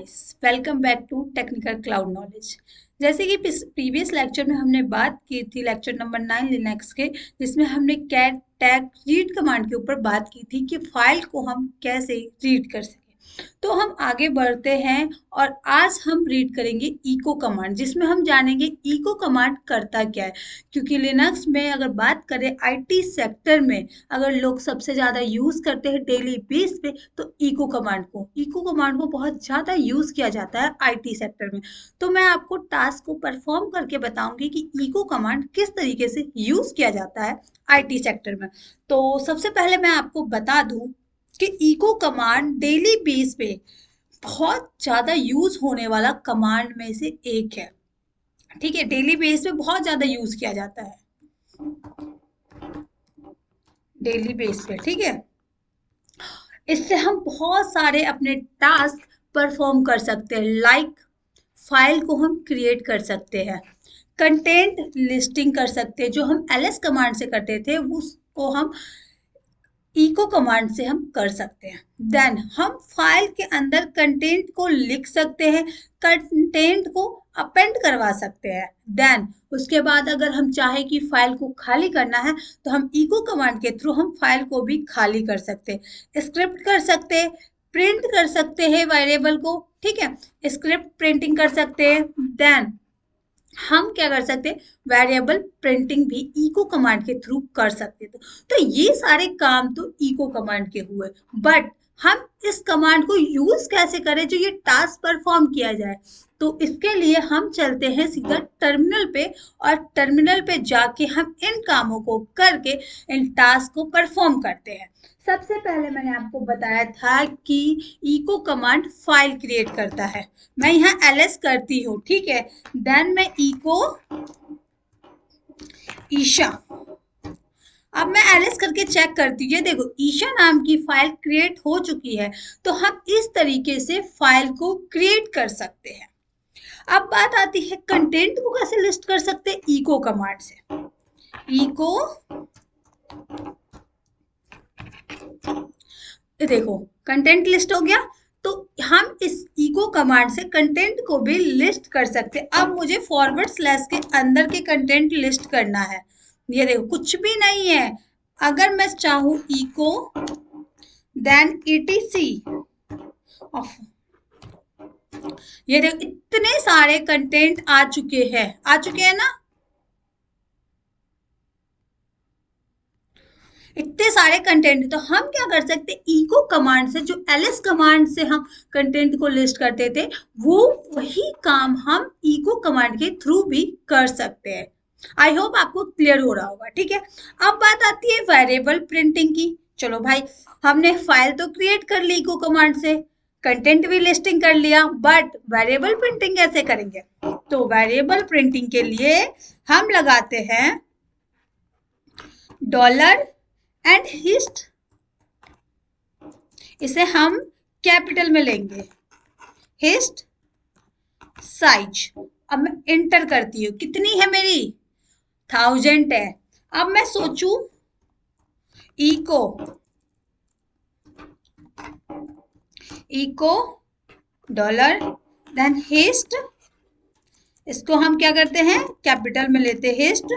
Welcome back to technical cloud knowledge. जैसे कि previous lecture में हमने बात की थी, लेक्चर नंबर 9 लिनक्स के, जिसमें हमने कैट टैग रीड कमांड के ऊपर बात की थी कि फाइल को हम कैसे रीड कर सकें। तो हम आगे बढ़ते हैं और आज हम रीड करेंगे इको कमांड, जिसमें हम जानेंगे इको कमांड करता क्या है। क्योंकि लिनक्स में अगर बात करें आईटी सेक्टर में, अगर लोग सबसे ज़्यादा यूज़ करते हैं डेली बेस पे तो इको कमांड को बहुत ज़्यादा यूज़ किया जाता है आईटी सेक्टर में। तो मैं आपको टास्क को परफॉर्म करके बताऊंगी कि इको कमांड किस तरीके से यूज़ किया जाता है आईटी सेक्टर में। तो सबसे पहले मैं आपको बता दूं कि इको कमांड डेली बेस पे बहुत ज़्यादा यूज़ होने वाला कमांड में से एक है। ठीक है, डेली बेस पे बहुत ज़्यादा यूज़ किया जाता है डेली बेस पे। ठीक है, इससे हम बहुत सारे अपने टास्क परफॉर्म कर सकते हैं। लाइक फाइल को हम क्रिएट कर सकते हैं, कंटेंट लिस्टिंग कर सकते हैं, जो हम एलएस कमांड से करते थे उसको हम इको कमांड से हम कर सकते हैं। देन हम फाइल के अंदर कंटेंट को लिख सकते हैं, कंटेंट को अपेंड करवा सकते हैं। देन उसके बाद अगर हम चाहें कि फाइल को खाली करना है तो हम इको कमांड के थ्रू हम फाइल को भी खाली कर सकते हैं, स्क्रिप्ट कर सकते हैं, प्रिंट कर सकते हैं वेरिएबल को। ठीक है, स्क्रिप्ट प्रिंटिंग कर सकते हैं। देन हम क्या कर सकते हैं, वेरिएबल प्रिंटिंग भी इको कमांड के थ्रू कर सकते थे। तो ये सारे काम तो इको कमांड के हुए, बट हम इस कमांड को यूज कैसे करें जो ये टास्क परफॉर्म किया जाए। तो इसके लिए हम चलते हैं सीधा टर्मिनल पे, और टर्मिनल पे जाके हम इन कामों को करके इन टास्क को परफॉर्म करते हैं। सबसे पहले मैंने आपको बताया था कि इको कमांड फाइल क्रिएट करता है। मैं यहाँ एलएस करती हूँ, ठीक है। देन मैं इको ईशा, अब मैं एलएस करके चेक करती हूँ, ये देखो ईशा नाम की फाइल क्रिएट हो चुकी है। तो हम इस तरीके से फाइल को क्रिएट कर सकते हैं। अब बात आती है कंटेंट को कैसे लिस्ट कर सकते हैं इको कमांड से। इको, देखो कंटेंट लिस्ट हो गया, तो हम इस इको कमांड से कंटेंट को भी लिस्ट कर सकते हैं। अब मुझे फॉरवर्ड स्लैश के अंदर के कंटेंट लिस्ट करना है। ये देखो कुछ भी नहीं है। अगर मैं चाहूँ इको देन ईटीसी ऑफ, ये देखो इतने सारे कंटेंट आ चुके हैं ना, इतने सारे कंटेंट। तो हम क्या कर सकते हैं, इको कमांड से, जो एलएस कमांड से हम कंटेंट को लिस्ट करते थे, वो वही काम हम इको कमांड के थ्रू भी कर सकते हैं। आई होप आपको क्लियर हो रहा होगा। ठीक है, अब बात आती है वेरिएबल प्रिंटिंग की। चलो भाई, हमने फाइल तो क्रिएट कर ली इको कमांड से, कंटेंट भी लिस्टिंग कर लिया, बट वेरिएबल प्रिंटिंग कैसे करेंगे। तो वेरिएबल प्रिंटिंग के लिए हम लगाते हैं डॉलर एंड हिस्ट, इसे हम कैपिटल में लेंगे, हिस्ट साइज। अब मैं इंटर करती हूँ, कितनी है मेरी 1000 है। अब मैं सोचू इको डॉलर देन हिस्ट, इसको हम क्या करते हैं कैपिटल में लेते हैं, हिस्ट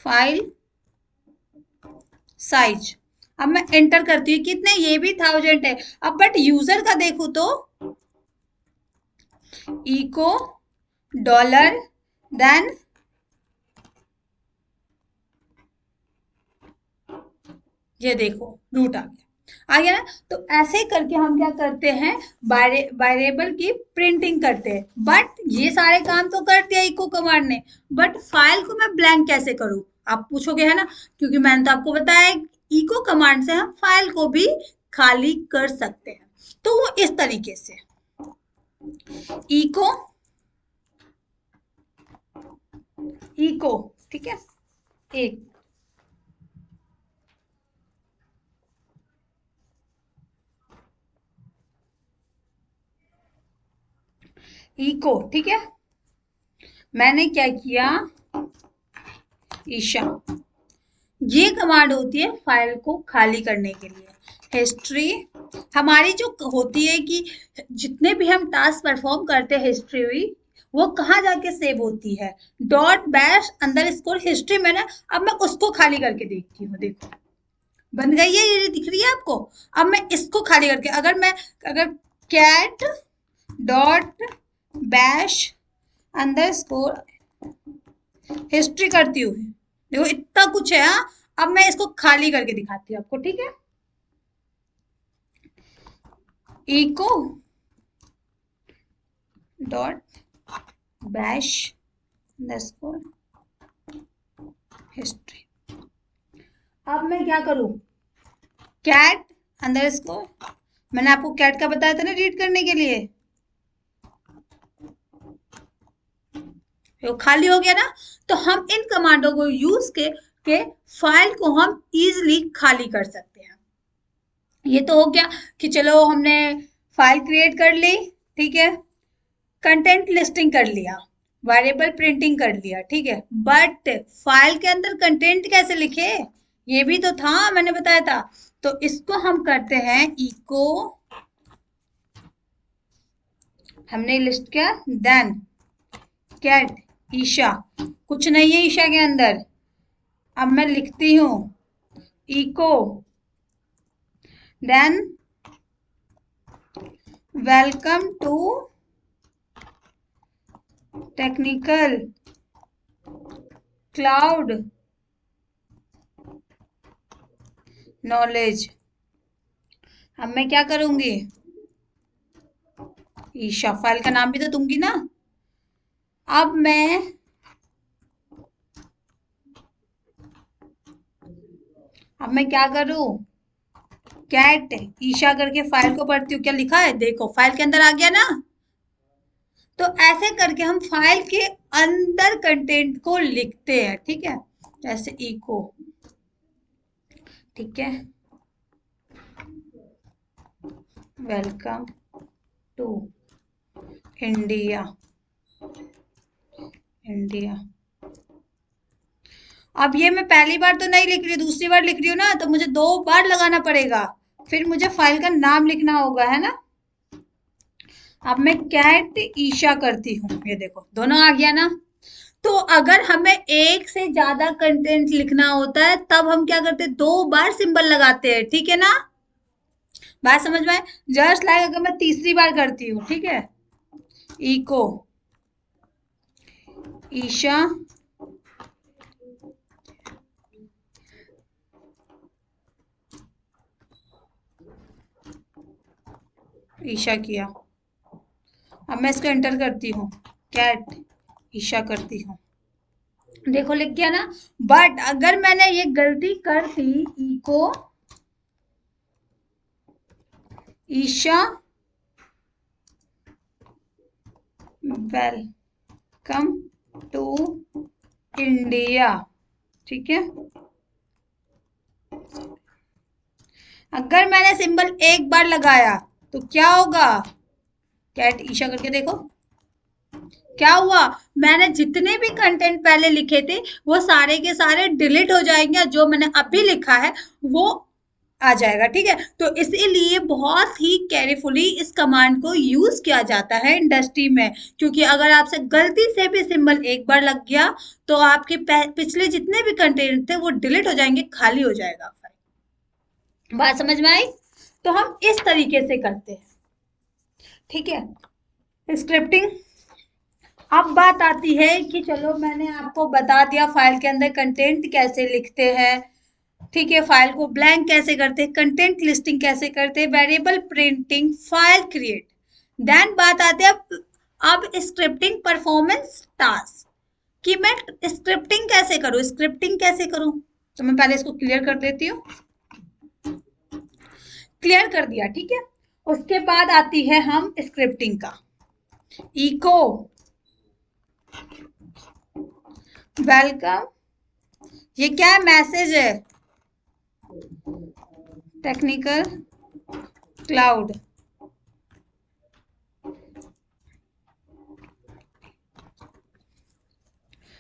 फाइल साइज। अब मैं एंटर करती हूँ, कितने, ये भी 1000 है। अब बट यूजर का देखूं तो इको डॉलर देन ये देखो रूट आ गया ना। तो ऐसे करके हम क्या करते हैं, वेरिएबल की प्रिंटिंग करते हैं। बट ये सारे काम तो कर दिया इको कमांड ने, बट फाइल को मैं ब्लैंक कैसे करूं, आप पूछोगे, है ना। क्योंकि मैंने तो आपको बताया इको कमांड से हम फाइल को भी खाली कर सकते हैं। तो वो इस तरीके से इको इको, ठीक है, एक इको, ठीक है। मैंने क्या किया, ईशा, ये कमांड होती है फाइल को खाली करने के लिए। हिस्ट्री हमारी जो होती है कि जितने भी हम टास्क परफॉर्म करते हैं हिस्ट्री वो कहाँ जाके सेव होती है, dot bash underscore history में ना। अब मैं उसको खाली करके देखती हूँ, देखो बन गई है, ये दिख रही है आपको। अब मैं इसको खाली करके अगर cat dot bash underscore history करती हूँ, देखो इतना कुछ है। हाँ, अब मैं इसको खाली करके दिखाती हूँ आपको, ठीक है। Echo dot bash underscore history. अब मैं क्या करूं, कैट अंडरस्कोर, मैंने आपको कैट का बताया था ना रीड करने के लिए, वो खाली हो गया ना। तो हम इन कमांडों को यूज के फाइल को हम इजीली खाली कर सकते हैं। ये तो हो गया कि चलो हमने फाइल क्रिएट कर ली, ठीक है, कंटेंट लिस्टिंग कर लिया, वेरिएबल प्रिंटिंग कर लिया, ठीक है। बट फाइल के अंदर कंटेंट कैसे लिखे, ये भी तो था, मैंने बताया था। तो इसको हम करते हैं इको, हमने लिस्ट किया, देन कैट ईशा, कुछ नहीं है ईशा के अंदर। अब मैं लिखती हूँ echo, then welcome to technical cloud knowledge. अब मैं क्या करूंगी, ईशा, फाइल का नाम भी तो दूंगी ना। अब मैं क्या करूं, कैट ईशा करके फाइल को पढ़ती हूँ, क्या लिखा है देखो, फाइल के अंदर आ गया ना। तो ऐसे करके हम फाइल के अंदर कंटेंट को लिखते हैं, ठीक है। जैसे इको, ठीक है, वेलकम टू इंडिया, अब ये मैं पहली बार तो नहीं लिख रही हूँ, दूसरी बार लिख रही हूँ ना, तो मुझे 2 बार लगाना पड़ेगा, फिर मुझे फाइल का नाम लिखना होगा, है ना। अब मैं कैट ईशा करती हूँ, ये देखो दोनों आ गया ना। तो अगर हमें एक से ज्यादा कंटेंट लिखना होता है तब हम क्या करते हैं, 2 बार सिंबल लगाते हैं, ठीक है ना। बात समझ में आए, जस्ट लाइक अगर मैं तीसरी बार करती हूँ, ठीक है, इको ईशा, ईशा किया, अब मैं इसको एंटर करती हूँ, कैट ईशा करती हूँ, देखो लिख गया ना। बट अगर मैंने ये गलती कर दी, इको ईशा वेलकम टू इंडिया, ठीक है। अगर मैंने सिंबल एक बार लगाया तो क्या होगा, कैट ईशा करके देखो क्या हुआ, मैंने जितने भी कंटेंट पहले लिखे थे वो सारे के सारे डिलीट हो जाएंगे, जो मैंने अभी लिखा है वो आ जाएगा, ठीक है। तो इसीलिए बहुत ही केयरफुली इस कमांड को यूज किया जाता है इंडस्ट्री में, क्योंकि अगर आपसे गलती से भी सिंबल एक बार लग गया तो आपके पिछले जितने भी कंटेंट थे वो डिलीट हो जाएंगे, खाली हो जाएगा। बात समझ में आई। तो हम इस तरीके से करते हैं, ठीक है, स्क्रिप्टिंग। अब बात आती है कि चलो मैंने आपको बता दिया फाइल के अंदर कंटेंट कैसे लिखते हैं, ठीक है, फाइल को ब्लैंक कैसे करते हैं, कंटेंट लिस्टिंग कैसे करते हैं, variable printing, file create. Then बात आती है अब स्क्रिप्टिंग परफॉर्मेंस टास्क, कि मैं स्क्रिप्टिंग कैसे करूं, तो मैं पहले इसको क्लियर कर देती हूँ, क्लियर कर दिया, ठीक है। उसके बाद आती है हम स्क्रिप्टिंग का, इको वेलकम, ये क्या है, मैसेज है, टेक्निकल क्लाउड,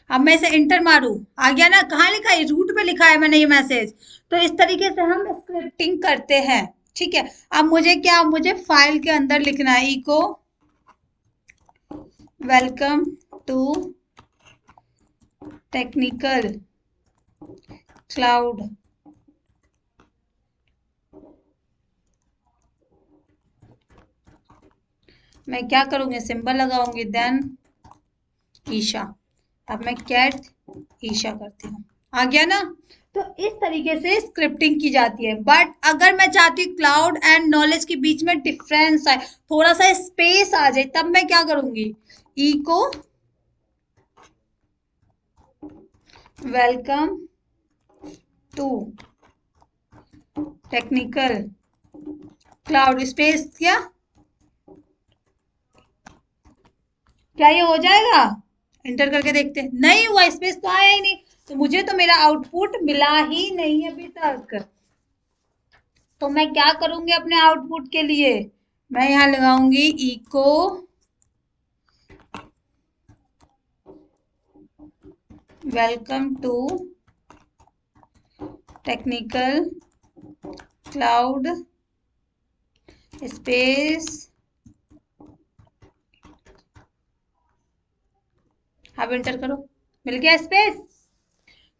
अब मैं इसे इंटर मारूं, आ गया ना, कहाँ लिखा है, रूट पे लिखा है मैंने ये मैसेज। तो इस तरीके से हम स्क्रिप्टिंग करते हैं, ठीक है। अब मुझे फाइल के अंदर लिखना है echo welcome to technical cloud मैं क्या करूंगी, सिंबल लगाऊंगी, देन ईशा। अब मैं कैट ईशा करती हूँ, आ गया ना। तो इस तरीके से स्क्रिप्टिंग की जाती है। बट अगर मैं चाहती हूँ क्लाउड एंड नॉलेज के बीच में डिफरेंस आए, थोड़ा सा स्पेस आ जाए, तब मैं क्या करूंगी, echo welcome to technical cloud space, क्या ये हो जाएगा, इंटर करके देखते हैं। नहीं हुआ, स्पेस तो आया ही नहीं, तो मुझे तो मेरा आउटपुट मिला ही नहीं अभी तक। तो मैं क्या करूंगी अपने आउटपुट के लिए, मैं यहाँ लगाऊंगी echo welcome to technical cloud space. अब इंटर करो, मिल गया स्पेस।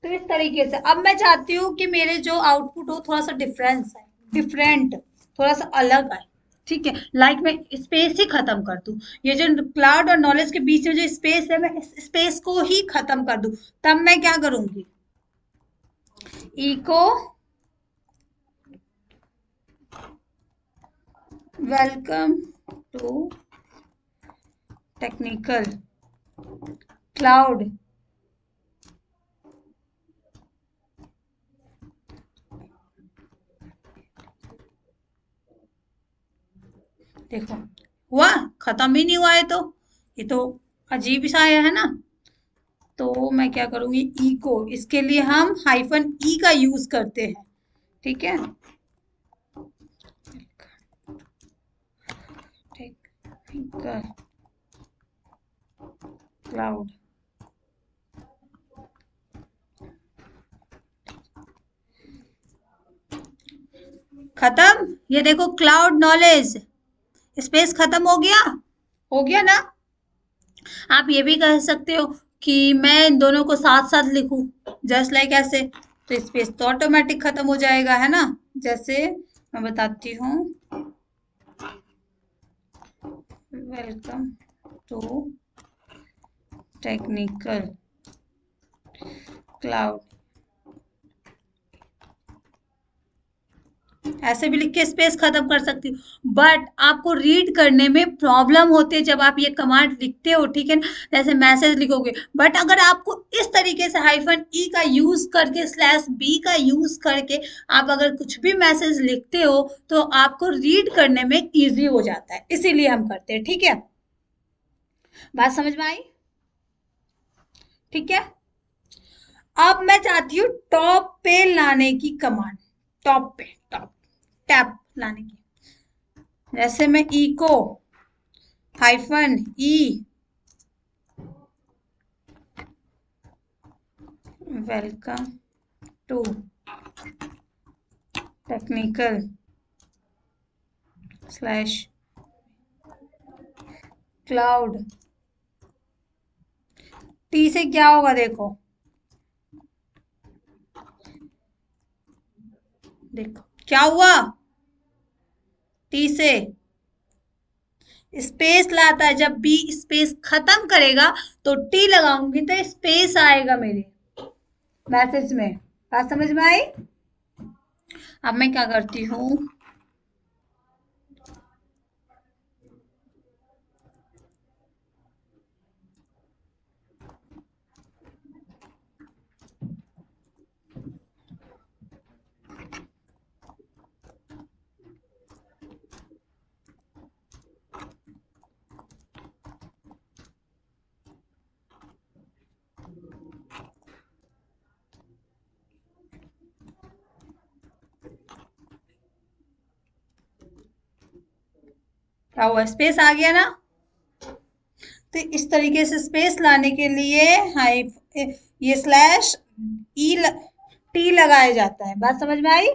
तो इस तरीके से अब मैं चाहती हूँ कि मेरे जो आउटपुट हो थोड़ा सा डिफरेंट, थोड़ा सा अलग आए। ठीक है, लाइक मैं स्पेस ही खत्म कर दूं, ये जो क्लाउड और नॉलेज के बीच में जो स्पेस है, मैं इस स्पेस को ही खत्म कर दूं। तब मैं क्या करूंगी, echo welcome to technical cloud देखो हुआ, खत्म ही नहीं हुआ है, तो ये तो अजीब सा आया है ना। तो मैं क्या करूंगी, ई को, इसके लिए हम हाइफन ई का यूज करते हैं। ठीक है, टेक्निकल क्लाउड खत्म, ये देखो क्लाउड नॉलेज स्पेस खत्म हो गया ना। आप ये भी कह सकते हो कि मैं इन दोनों को साथ साथ लिखूं, जस्ट लाइक ऐसे, तो स्पेस तो ऑटोमेटिक खत्म हो जाएगा, है ना। जैसे मैं बताती हूँ, वेलकम टू टेक्निकल क्लाउड, ऐसे भी लिख के स्पेस खत्म कर सकती हूँ। बट आपको रीड करने में प्रॉब्लम होती है जब आप ये कमांड लिखते हो, ठीक है ना, जैसे मैसेज लिखोगे। बट अगर आपको इस तरीके से हाइफन ई का यूज करके स्लैश बी का यूज करके आप अगर कुछ भी मैसेज लिखते हो, तो आपको रीड करने में इजी हो जाता है, इसीलिए हम करते हैं। ठीक है, बात समझ में आई। ठीक है, अब मैं चाहती हूँ टॉप पे लाने की कमांड, टॉप टैप लाने की। जैसे मैं echo hyphen e welcome to technical slash cloud, tee से क्या होगा देखो, देखो क्या हुआ, टी से स्पेस लाता है। जब बी स्पेस खत्म करेगा तो टी लगाऊंगी तो स्पेस आएगा मेरे मैसेज में। बात समझ में आई। अब मैं क्या करती हूँ, क्या हुआ, स्पेस आ गया ना। तो इस तरीके से स्पेस लाने के लिए हाई ये स्लैश ई टी लगाया जाता है। बात समझ में आई।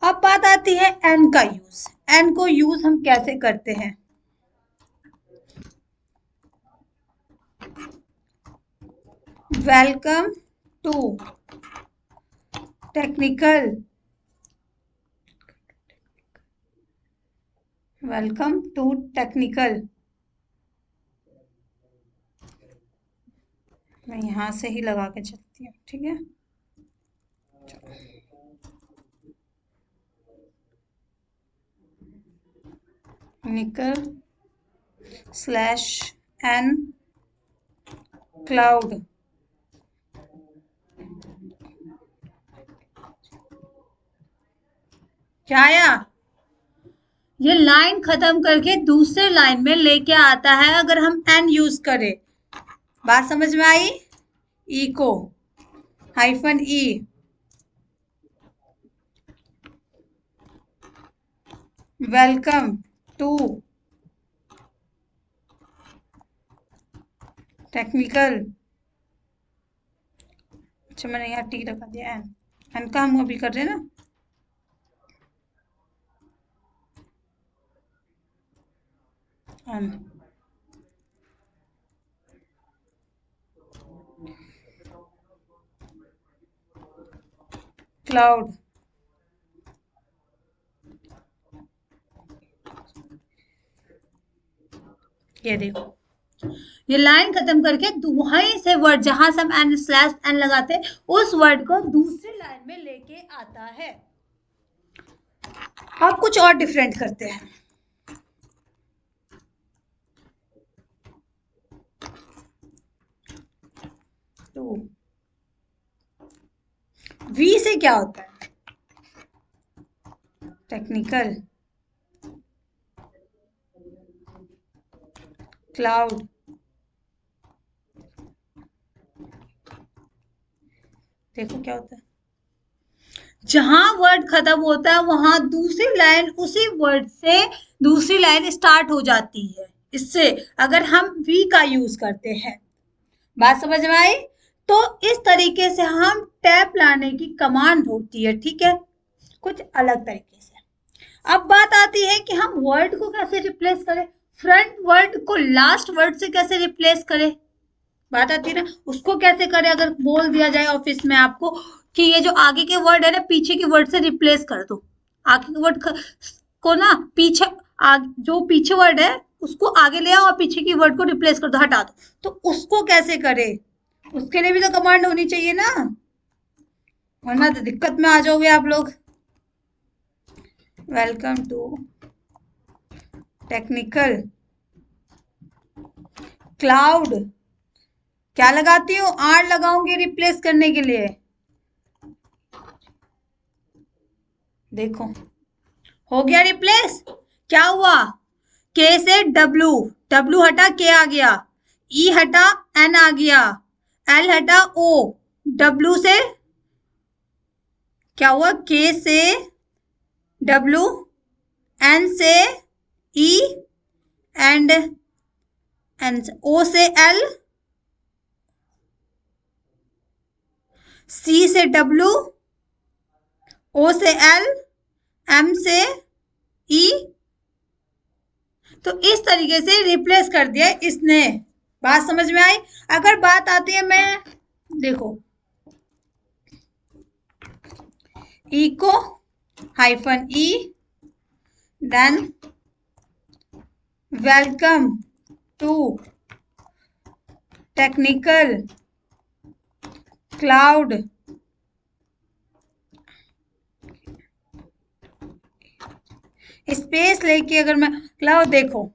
अब बात आती है एन का यूज। एन को यूज हम कैसे करते हैं? Welcome to technical, welcome to technical. मैं यहां से ही लगा के चलती हूँ, ठीक है। Technical slash n cloud. क्या आया? ये लाइन खत्म करके दूसरे लाइन में लेके आता है अगर हम एन यूज करें। बात समझ में आई? Echo hyphen e, welcome to technical. अच्छा मैंने यहाँ टी रखा दिया, एन। एन का हम अभी कर रहे हैं ना। N cloud. ये देखो, ये लाइन खत्म करके वहीं से वर्ड जहां से हम एन स्लैश एन लगाते हैं उस वर्ड को दूसरी लाइन में लेके आता है। अब कुछ और डिफरेंट करते हैं। तो वी से क्या होता है? Technical cloud. देखो क्या होता है, जहां वर्ड खत्म होता है वहां दूसरी लाइन उसी वर्ड से दूसरी लाइन स्टार्ट हो जाती है। इससे अगर हम वी का यूज करते हैं, बात समझ में आई? तो इस तरीके से हम टैप लाने की कमांड होती है, ठीक है, कुछ अलग तरीके से। अब बात आती है कि हम वर्ड को कैसे रिप्लेस करें, फ्रंट वर्ड को लास्ट वर्ड से कैसे रिप्लेस करें। बात आती है ना, उसको कैसे करें। अगर बोल दिया जाए ऑफिस में आपको कि ये जो आगे के वर्ड है ना पीछे के वर्ड से रिप्लेस कर दो, आगे के वर्ड को ना पीछे, जो पीछे वर्ड है उसको आगे ले आओ और पीछे की वर्ड को रिप्लेस कर दो, हटा दो, तो उसको कैसे करें? उसके लिए भी तो कमांड होनी चाहिए ना, वरना तो दिक्कत में आ जाओगे आप लोग। Welcome to technical cloud. क्या लगाती हूँ? आर लगाऊंगी रिप्लेस करने के लिए। देखो हो गया रिप्लेस। क्या हुआ? के से डब्लू, डब्लू हटा के आ गया, ई हटा एन आ गया, एल हटा ओ, डब्लू से क्या हुआ? के से डब्लू, एन से ई एंड एन से ओ से एल, सी से डब्लू, ओ से एल, एम से ई। तो इस तरीके से रिप्लेस कर दिया इसने। बात समझ में आई? अगर बात आती है, मैं देखो echo hyphen e, then welcome to technical cloud, space लेके अगर मैं क्लाउड, देखो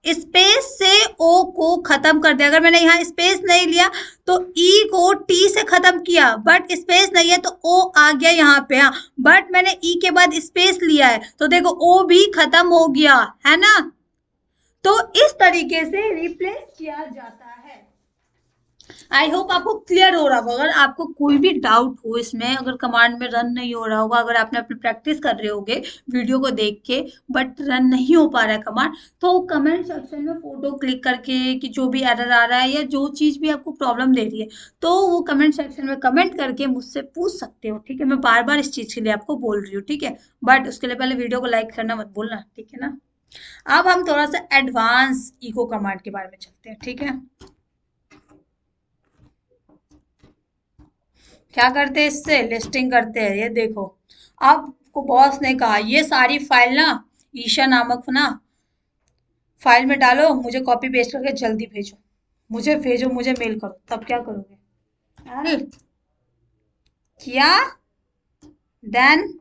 स्पेस से ओ को खत्म कर दिया। अगर मैंने यहाँ स्पेस नहीं लिया तो ई को टी से खत्म किया, बट स्पेस नहीं है तो ओ आ गया यहाँ पे। हाँ, बट मैंने ई के बाद स्पेस लिया है तो देखो ओ भी खत्म हो गया है ना। तो इस तरीके से रिप्लेस किया जाता है। आई होप आपको क्लियर हो रहा होगा। अगर आपको कोई भी डाउट हो इसमें, अगर कमांड में रन नहीं हो रहा होगा, अगर आपने अपनी प्रैक्टिस कर रहे होगे वीडियो को देख के बट रन नहीं हो पा रहा है कमांड, तो कमेंट सेक्शन में फोटो क्लिक करके कि जो भी एरर आ रहा है या जो चीज़ भी आपको प्रॉब्लम दे रही है, तो वो कमेंट सेक्शन में कमेंट करके मुझसे पूछ सकते हो। ठीक है, मैं बार बार इस चीज़ के लिए आपको बोल रही हूँ। ठीक है, बट उसके लिए पहले वीडियो को लाइक करना मत भूलना। ठीक है ना। अब हम थोड़ा सा एडवांस इको कमांड के बारे में चलते हैं। ठीक है, क्या करते हैं इससे, लिस्टिंग करते हैं। ये देखो, आपको बॉस ने कहा ये सारी फाइल ना ईशा नामक ना फाइल में डालो, मुझे कॉपी पेस्ट करके जल्दी भेजो, मुझे भेजो, मुझे मेल करो। तब क्या करोगे? एल किया, देन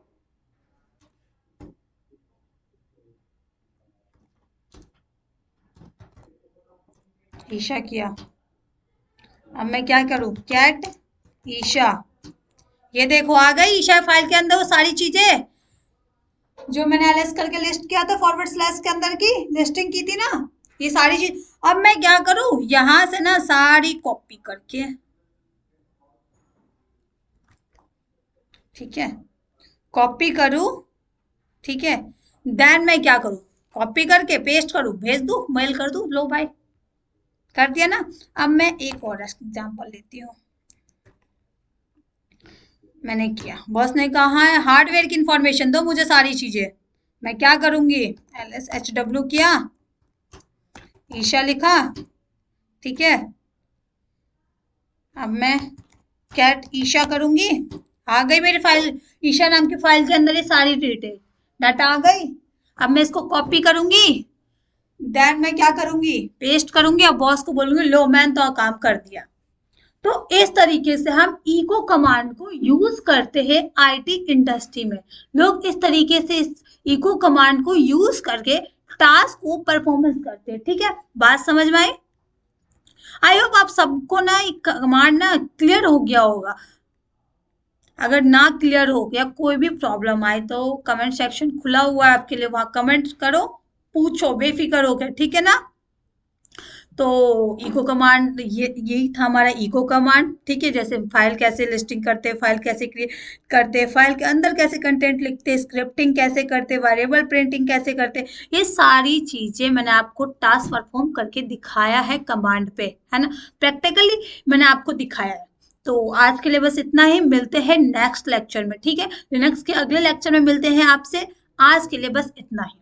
ईशा किया। अब मैं क्या करूं, कैट ईशा, ये देखो आ गई ईशा फाइल के अंदर वो सारी चीजें जो मैंने एलएस करके लिस्ट किया था, फॉरवर्ड स्लैश के अंदर की लिस्टिंग की थी ना, ये सारी चीज। अब मैं क्या करूं, यहां से ना सारी कॉपी करके, ठीक है, कॉपी करूं, ठीक है, देन मैं क्या करूं, कॉपी करके पेस्ट करूं, भेज दूं, मेल कर दूं, लो भाई, कर दिया ना। अब मैं एक और एग्जांपल लेती हूँ। मैंने किया, बॉस ने कहा है हार्डवेयर की इंफॉर्मेशन दो मुझे सारी चीजें, मैं क्या करूंगी, LSHW किया, ईशा लिखा, ठीक है। अब मैं कैट ईशा करूंगी, आ गई मेरी फाइल, ईशा नाम की फाइल के अंदर ये सारी डिटेल डाटा आ गई। अब मैं इसको कॉपी करूंगी, देन मैं क्या करूंगी, पेस्ट करूंगी, अब बॉस को बोलूंगी लो मैंने तो काम कर दिया। तो इस तरीके से हम इको कमांड को यूज करते हैं आईटी इंडस्ट्री में। लोग इस तरीके से इस इको कमांड को यूज करके टास्क को परफॉर्मेंस करते हैं। ठीक है, बात समझ में आई? आई होप आप सबको ना कमांड ना क्लियर हो गया होगा। अगर ना क्लियर हो गया, कोई भी प्रॉब्लम आए तो कमेंट सेक्शन खुला हुआ है आपके लिए, वहां कमेंट करो, पूछो बेफिक्र होकर। ठीक है ना। तो इको कमांड ये यही था हमारा इको कमांड। ठीक है, जैसे फाइल कैसे लिस्टिंग करते हैं, फाइल कैसे क्रिएट करते हैं, फाइल के अंदर कैसे कंटेंट लिखते हैं, स्क्रिप्टिंग कैसे करते हैं, वेरिएबल प्रिंटिंग कैसे करते हैं, ये सारी चीजें मैंने आपको टास्क परफॉर्म करके दिखाया है कमांड पे, है ना, प्रैक्टिकली मैंने आपको दिखाया है। तो आज के लिए बस इतना ही, मिलते हैं नेक्स्ट लेक्चर में। ठीक है, लिनक्स के अगले लेक्चर में मिलते हैं आपसे। आज के लिए बस इतना ही।